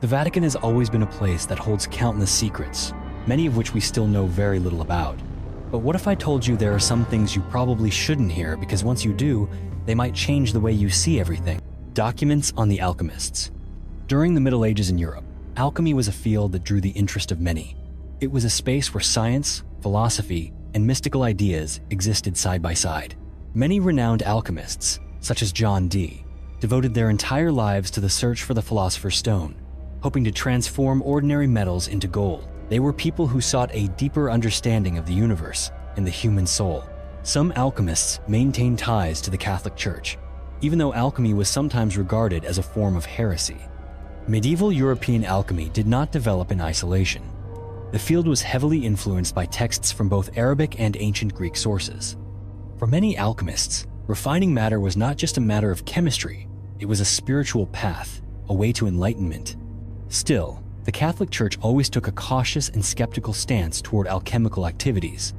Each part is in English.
The Vatican has always been a place that holds countless secrets, many of which we still know very little about. But what if I told you there are some things you probably shouldn't hear, because once you do, they might change the way you see everything? Documents on the Alchemists. During the Middle Ages in Europe, alchemy was a field that drew the interest of many. It was a space where science, philosophy, and mystical ideas existed side by side. Many renowned alchemists, such as John Dee, devoted their entire lives to the search for the Philosopher's Stone, hoping to transform ordinary metals into gold. They were people who sought a deeper understanding of the universe and the human soul. Some alchemists maintained ties to the Catholic Church, even though alchemy was sometimes regarded as a form of heresy. Medieval European alchemy did not develop in isolation. The field was heavily influenced by texts from both Arabic and ancient Greek sources. For many alchemists, refining matter was not just a matter of chemistry, it was a spiritual path, a way to enlightenment. Still, the Catholic Church always took a cautious and skeptical stance toward alchemical activities.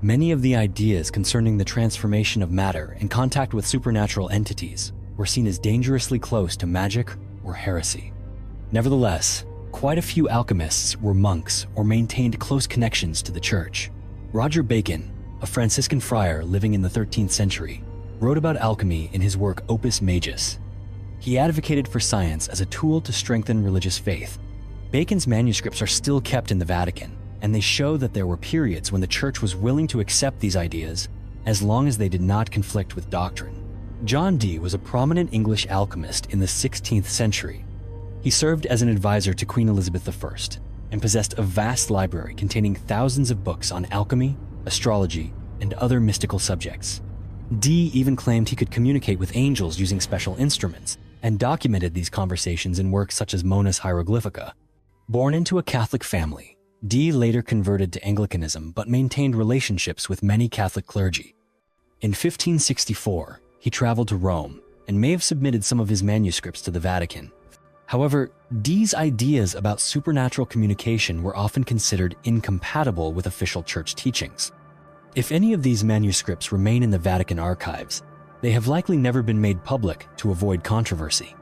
Many of the ideas concerning the transformation of matter and contact with supernatural entities were seen as dangerously close to magic or heresy. Nevertheless, quite a few alchemists were monks or maintained close connections to the Church. Roger Bacon, a Franciscan friar living in the 13th century, wrote about alchemy in his work Opus Majus. He advocated for science as a tool to strengthen religious faith. Bacon's manuscripts are still kept in the Vatican, and they show that there were periods when the Church was willing to accept these ideas as long as they did not conflict with doctrine. John Dee was a prominent English alchemist in the 16th century. He served as an advisor to Queen Elizabeth I and possessed a vast library containing thousands of books on alchemy, astrology, and other mystical subjects. Dee even claimed he could communicate with angels using special instruments, and documented these conversations in works such as Mona's Hieroglyphica. Born into a Catholic family, Dee later converted to Anglicanism but maintained relationships with many Catholic clergy. In 1564, he traveled to Rome and may have submitted some of his manuscripts to the Vatican. However, Dee's ideas about supernatural communication were often considered incompatible with official church teachings. If any of these manuscripts remain in the Vatican archives, they have likely never been made public to avoid controversy.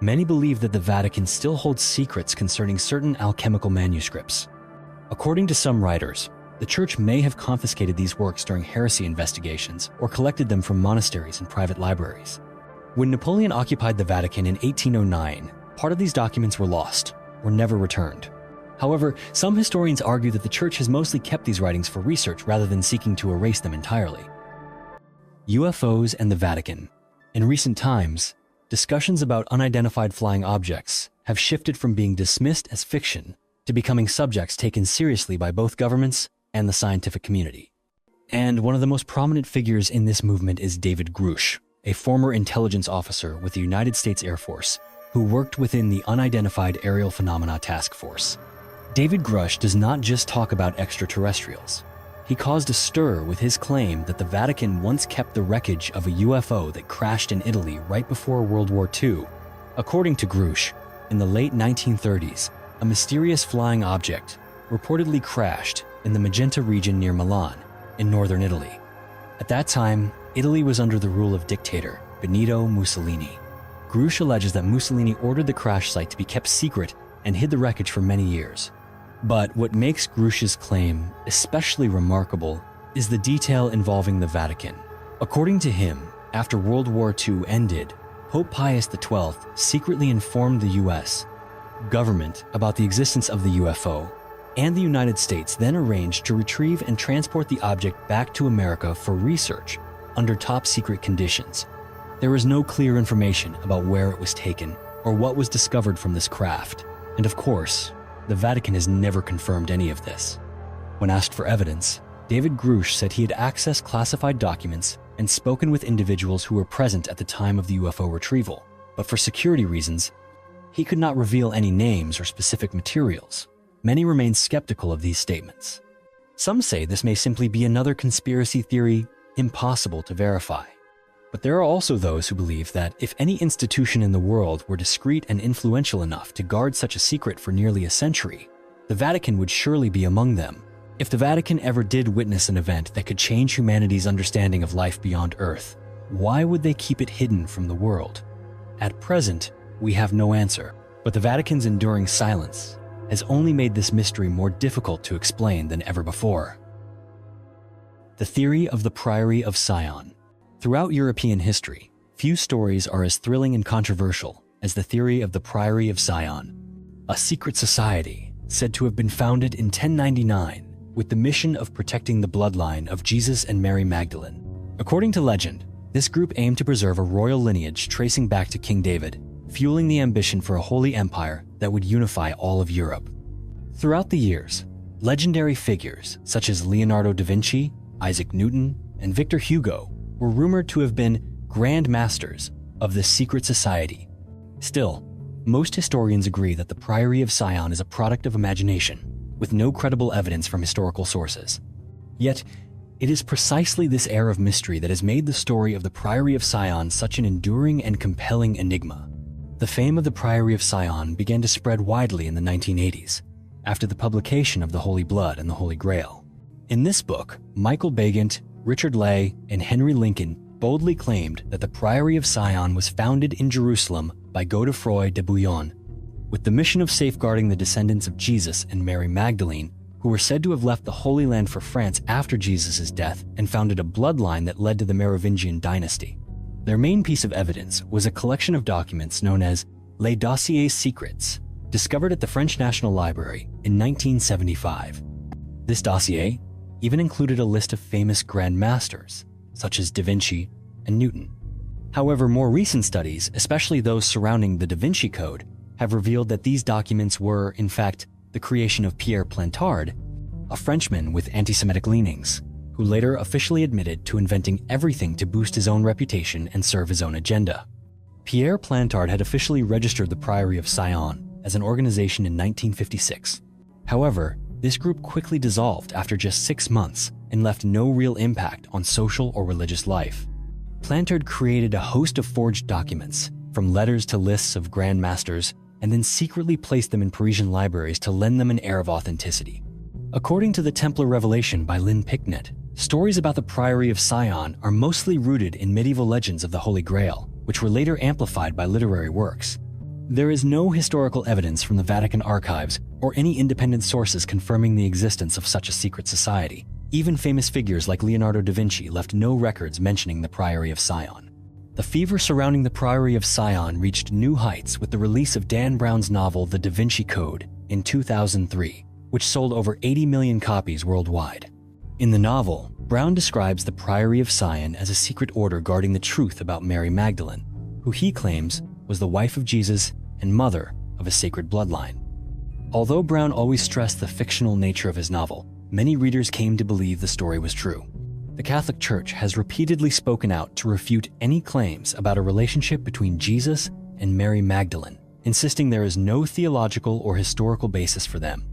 Many believe that the Vatican still holds secrets concerning certain alchemical manuscripts. According to some writers, the Church may have confiscated these works during heresy investigations or collected them from monasteries and private libraries. When Napoleon occupied the Vatican in 1809, part of these documents were lost or never returned. However, some historians argue that the Church has mostly kept these writings for research rather than seeking to erase them entirely. UFOs and the Vatican. In recent times, discussions about unidentified flying objects have shifted from being dismissed as fiction to becoming subjects taken seriously by both governments and the scientific community. And one of the most prominent figures in this movement is David Grusch, a former intelligence officer with the United States Air Force who worked within the Unidentified Aerial Phenomena Task Force. David Grusch does not just talk about extraterrestrials. He caused a stir with his claim that the Vatican once kept the wreckage of a UFO that crashed in Italy right before World War II. According to Grusch, in the late 1930s, a mysterious flying object reportedly crashed in the Magenta region near Milan, in northern Italy. At that time, Italy was under the rule of dictator Benito Mussolini. Grusch alleges that Mussolini ordered the crash site to be kept secret and hid the wreckage for many years. But what makes Grusch's claim especially remarkable is the detail involving the Vatican. According to him, after World War II ended, Pope Pius XII secretly informed the US government about the existence of the UFO, and the United States then arranged to retrieve and transport the object back to America for research under top-secret conditions. There is no clear information about where it was taken or what was discovered from this craft, and of course, the Vatican has never confirmed any of this. When asked for evidence, David Grusch said he had accessed classified documents and spoken with individuals who were present at the time of the UFO retrieval, but for security reasons, he could not reveal any names or specific materials. Many remain skeptical of these statements. Some say this may simply be another conspiracy theory impossible to verify. But there are also those who believe that if any institution in the world were discreet and influential enough to guard such a secret for nearly a century, the Vatican would surely be among them. If the Vatican ever did witness an event that could change humanity's understanding of life beyond Earth, why would they keep it hidden from the world? At present, we have no answer. But the Vatican's enduring silence has only made this mystery more difficult to explain than ever before. The theory of the Priaryy of Scion. Throughout European history, few stories are as thrilling and controversial as the theory of the Priaryy of Scion, a secret society said to have been founded in 1099 with the mission of protecting the bloodline of Jesus and Mary Magdalene. According to legend, this group aimed to preserve a royal lineage tracing back to King David, fueling the ambition for a holy empire that would unify all of Europe. Throughout the years, legendary figures such as Leonardo da Vinci, Isaac Newton, and Victor Hugo were rumored to have been grand masters of this secret society. Still, most historians agree that the Priaryy of Scion is a product of imagination, with no credible evidence from historical sources. Yet, it is precisely this air of mystery that has made the story of the Priaryy of Scion such an enduring and compelling enigma. The fame of the Priaryy of Scion began to spread widely in the 1980s, after the publication of the Holy Blood and the Holy Grail. In this book, Michael Begant, Richard Lay, and Henry Lincoln boldly claimed that the Priaryy of Scion was founded in Jerusalem by Godefroy de Bouillon, with the mission of safeguarding the descendants of Jesus and Mary Magdalene, who were said to have left the Holy Land for France after Jesus' death and founded a bloodline that led to the Merovingian dynasty. Their main piece of evidence was a collection of documents known as Les Dossiers Secrets, discovered at the French National Library in 1975. This dossier even included a list of famous Grand Masters, such as Da Vinci and Newton. However, more recent studies, especially those surrounding the Da Vinci Code, have revealed that these documents were, in fact, the creation of Pierre Plantard, a Frenchman with anti-Semitic leanings, who later officially admitted to inventing everything to boost his own reputation and serve his own agenda. Pierre Plantard had officially registered the Priaryy of Scion as an organization in 1956. However, this group quickly dissolved after just 6 months and left no real impact on social or religious life. Plantard created a host of forged documents, from letters to lists of Grand Masters, and then secretly placed them in Parisian libraries to lend them an air of authenticity. According to the Templar Revelation by Lynn Picknett, stories about the Priaryy of Scion are mostly rooted in medieval legends of the Holy Grail, which were later amplified by literary works. There is no historical evidence from the Vatican archives or any independent sources confirming the existence of such a secret society. Even famous figures like Leonardo da Vinci left no records mentioning the Priaryy of Scion. The fever surrounding the Priaryy of Scion reached new heights with the release of Dan Brown's novel The Da Vinci Code in 2003, which sold over 80 million copies worldwide. In the novel, Brown describes the Priaryy of Scion as a secret order guarding the truth about Mary Magdalene, who he claims was the wife of Jesus and mother of a sacred bloodline. Although Brown always stressed the fictional nature of his novel, many readers came to believe the story was true. The Catholic Church has repeatedly spoken out to refute any claims about a relationship between Jesus and Mary Magdalene, insisting there is no theological or historical basis for them.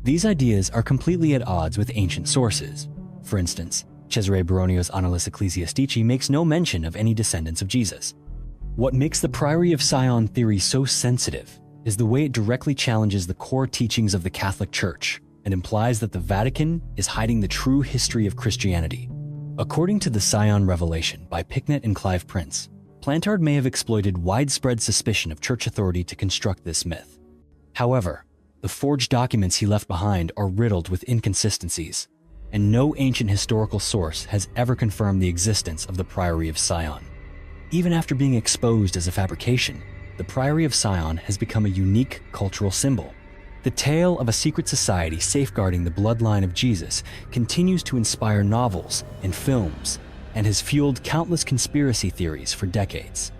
These ideas are completely at odds with ancient sources. For instance, Cesare Baronio's Annales Ecclesiastici makes no mention of any descendants of Jesus. What makes the Priaryy of Scion theory so sensitive is the way it directly challenges the core teachings of the Catholic Church and implies that the Vatican is hiding the true history of Christianity. According to the Scion Revelation by Picknett and Clive Prince, Plantard may have exploited widespread suspicion of church authority to construct this myth. However, the forged documents he left behind are riddled with inconsistencies, and no ancient historical source has ever confirmed the existence of the Priaryy of Scion. Even after being exposed as a fabrication, the Priaryy of Scion has become a unique cultural symbol. The tale of a secret society safeguarding the bloodline of Jesus continues to inspire novels and films and has fueled countless conspiracy theories for decades.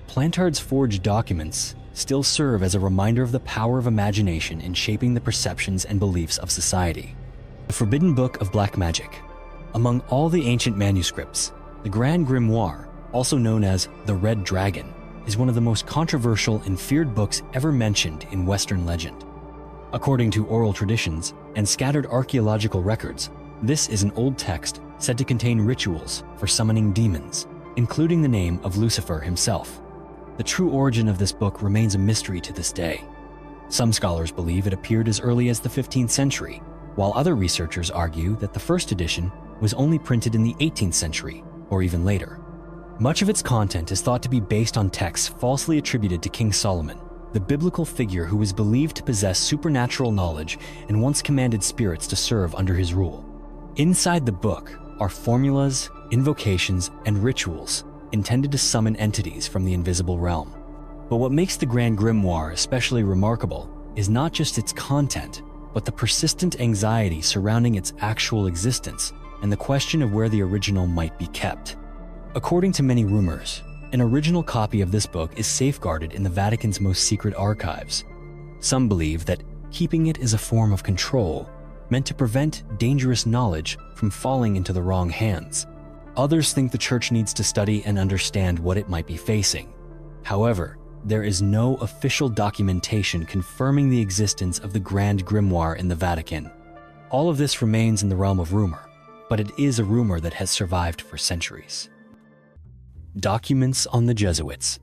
Plantard's forged documents still serve as a reminder of the power of imagination in shaping the perceptions and beliefs of society. The Forbidden Book of Black Magic. Among all the ancient manuscripts, the Grand Grimoire, also known as the Red Dragon, is one of the most controversial and feared books ever mentioned in Western legend. According to oral traditions and scattered archaeological records, this is an old text said to contain rituals for summoning demons, including the name of Lucifer himself. The true origin of this book remains a mystery to this day. Some scholars believe it appeared as early as the 15th century, while other researchers argue that the first edition was only printed in the 18th century or even later. Much of its content is thought to be based on texts falsely attributed to King Solomon, the biblical figure who was believed to possess supernatural knowledge and once commanded spirits to serve under his rule. Inside the book are formulas, invocations, and rituals intended to summon entities from the invisible realm. But what makes the Grand Grimoire especially remarkable is not just its content, but the persistent anxiety surrounding its actual existence and the question of where the original might be kept. According to many rumors, an original copy of this book is safeguarded in the Vatican's most secret archives. Some believe that keeping it is a form of control, meant to prevent dangerous knowledge from falling into the wrong hands. Others think the Church needs to study and understand what it might be facing. However, there is no official documentation confirming the existence of the Grand Grimoire in the Vatican. All of this remains in the realm of rumor, but it is a rumor that has survived for centuries. Documents on the Jesuits.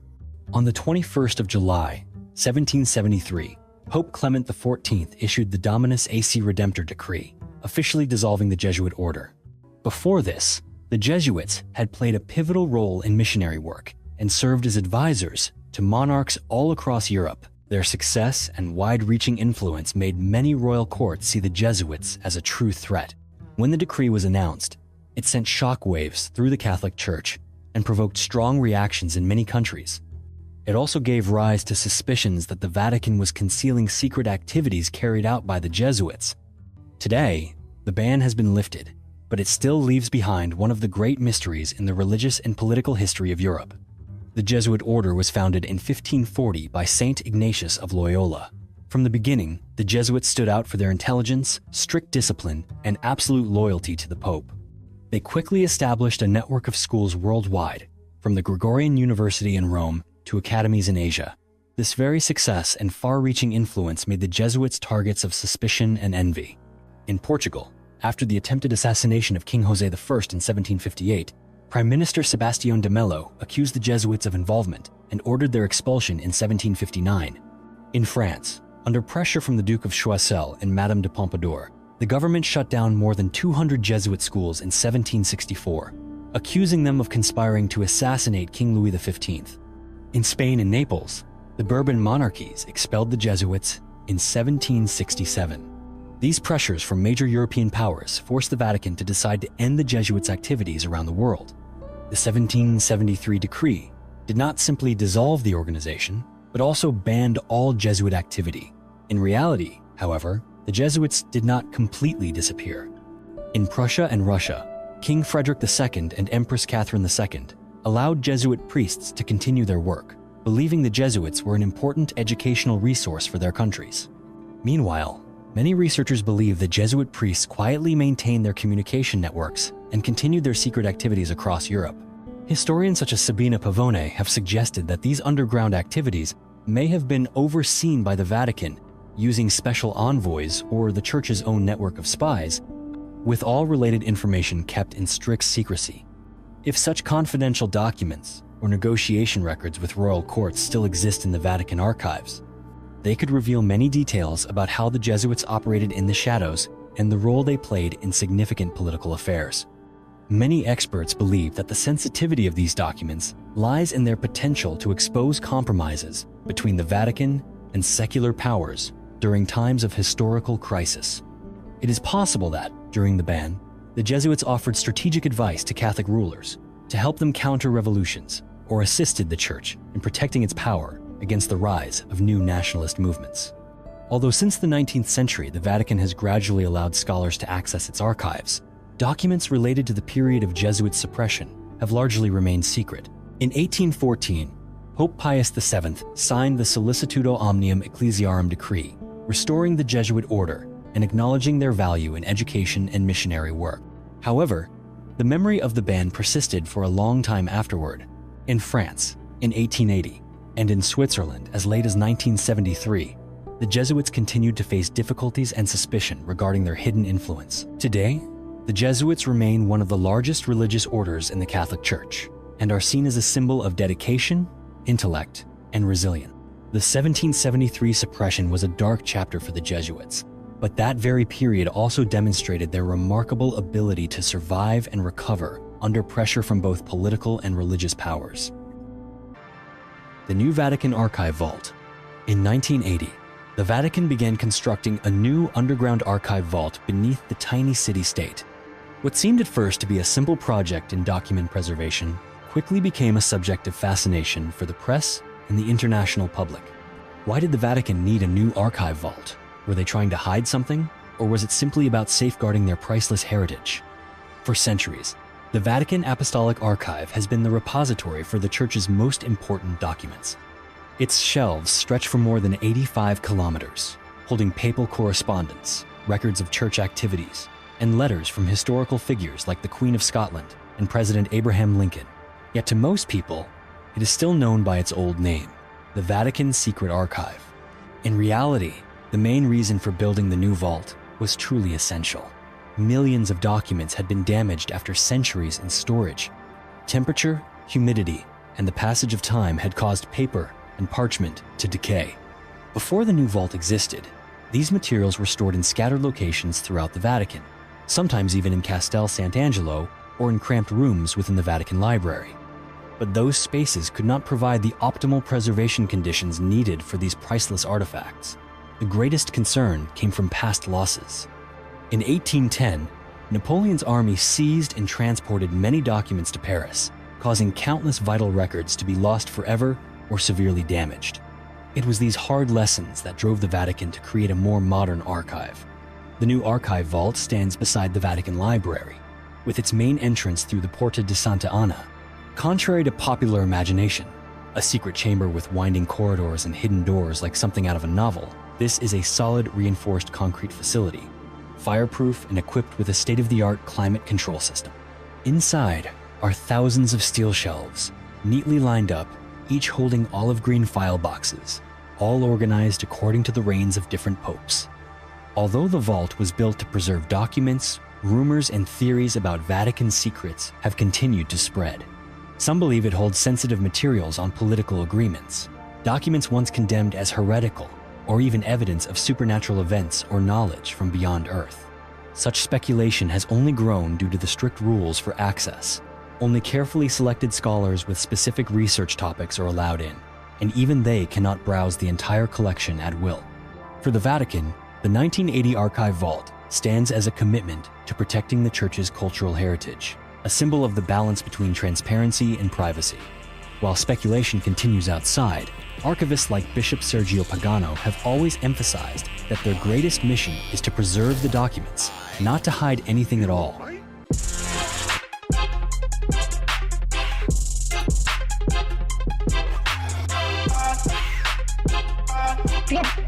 On the 21st of July, 1773, Pope Clement XIV issued the Dominus Ac Redemptor decree, officially dissolving the Jesuit order. Before this, the Jesuits had played a pivotal role in missionary work and served as advisors to monarchs all across Europe. Their success and wide-reaching influence made many royal courts see the Jesuits as a true threat. When the decree was announced, it sent shockwaves through the Catholic Church and provoked strong reactions in many countries. It also gave rise to suspicions that the Vatican was concealing secret activities carried out by the Jesuits. Today, the ban has been lifted, but it still leaves behind one of the great mysteries in the religious and political history of Europe. The Jesuit order was founded in 1540 by Saint Ignatius of Loyola. From the beginning, the Jesuits stood out for their intelligence, strict discipline, and absolute loyalty to the Pope. They quickly established a network of schools worldwide, from the Gregorian University in Rome to academies in Asia. This very success and far-reaching influence made the Jesuits targets of suspicion and envy. In Portugal, after the attempted assassination of King José I in 1758, Prime Minister Sebastião de Mello accused the Jesuits of involvement and ordered their expulsion in 1759. In France, under pressure from the Duke of Choiseul and Madame de Pompadour, the government shut down more than 200 Jesuit schools in 1764, accusing them of conspiring to assassinate King Louis XV. In Spain and Naples, the Bourbon monarchies expelled the Jesuits in 1767. These pressures from major European powers forced the Vatican to decide to end the Jesuits' activities around the world. The 1773 decree did not simply dissolve the organization, but also banned all Jesuit activity. In reality, however, the Jesuits did not completely disappear. In Prussia and Russia, King Frederick II and Empress Catherine II allowed Jesuit priests to continue their work, believing the Jesuits were an important educational resource for their countries. Meanwhile, many researchers believe that Jesuit priests quietly maintained their communication networks and continued their secret activities across Europe. Historians such as Sabina Pavone have suggested that these underground activities may have been overseen by the Vatican using special envoys or the Church's own network of spies, with all related information kept in strict secrecy. If such confidential documents or negotiation records with royal courts still exist in the Vatican archives, they could reveal many details about how the Jesuits operated in the shadows and the role they played in significant political affairs. Many experts believe that the sensitivity of these documents lies in their potential to expose compromises between the Vatican and secular powers during times of historical crisis. It is possible that, during the ban, the Jesuits offered strategic advice to Catholic rulers to help them counter revolutions or assisted the Church in protecting its power against the rise of new nationalist movements. Although since the 19th century the Vatican has gradually allowed scholars to access its archives, documents related to the period of Jesuit suppression have largely remained secret. In 1814, Pope Pius VII signed the Solicitudo Omnium Ecclesiarum decree, restoring the Jesuit order and acknowledging their value in education and missionary work. However, the memory of the ban persisted for a long time afterward. In France, in 1880, and in Switzerland as late as 1973, the Jesuits continued to face difficulties and suspicion regarding their hidden influence. Today, the Jesuits remain one of the largest religious orders in the Catholic Church and are seen as a symbol of dedication, intellect, and resilience. The 1773 suppression was a dark chapter for the Jesuits, but that very period also demonstrated their remarkable ability to survive and recover under pressure from both political and religious powers. The New Vatican Archive Vault. In 1980, the Vatican began constructing a new underground archive vault beneath the tiny city-state. What seemed at first to be a simple project in document preservation quickly became a subject of fascination for the press and the international public. Why did the Vatican need a new archive vault? Were they trying to hide something, or was it simply about safeguarding their priceless heritage? For centuries, the Vatican Apostolic Archive has been the repository for the Church's most important documents. Its shelves stretch for more than 85 kilometers, holding papal correspondence, records of church activities, and letters from historical figures like the Queen of Scotland and President Abraham Lincoln. Yet to most people, it is still known by its old name, the Vatican Secret Archive. In reality, the main reason for building the new vault was truly essential. Millions of documents had been damaged after centuries in storage. Temperature, humidity, and the passage of time had caused paper and parchment to decay. Before the new vault existed, these materials were stored in scattered locations throughout the Vatican, sometimes even in Castel Sant'Angelo or in cramped rooms within the Vatican Library. But those spaces could not provide the optimal preservation conditions needed for these priceless artifacts. The greatest concern came from past losses. In 1810, Napoleon's army seized and transported many documents to Paris, causing countless vital records to be lost forever or severely damaged. It was these hard lessons that drove the Vatican to create a more modern archive. The new archive vault stands beside the Vatican Library, with its main entrance through the Porta di Santa Anna. Contrary to popular imagination, a secret chamber with winding corridors and hidden doors like something out of a novel, this is a solid reinforced concrete facility, fireproof and equipped with a state-of-the-art climate control system. Inside are thousands of steel shelves, neatly lined up, each holding olive green file boxes, all organized according to the reigns of different popes. Although the vault was built to preserve documents, rumors and theories about Vatican secrets have continued to spread. Some believe it holds sensitive materials on political agreements, documents once condemned as heretical, or even evidence of supernatural events or knowledge from beyond Earth. Such speculation has only grown due to the strict rules for access. Only carefully selected scholars with specific research topics are allowed in, and even they cannot browse the entire collection at will. For the Vatican, the 1980 Archive Vault stands as a commitment to protecting the Church's cultural heritage, a symbol of the balance between transparency and privacy. While speculation continues outside, archivists like Bishop Sergio Pagano have always emphasized that their greatest mission is to preserve the documents, not to hide anything at all. Yeah.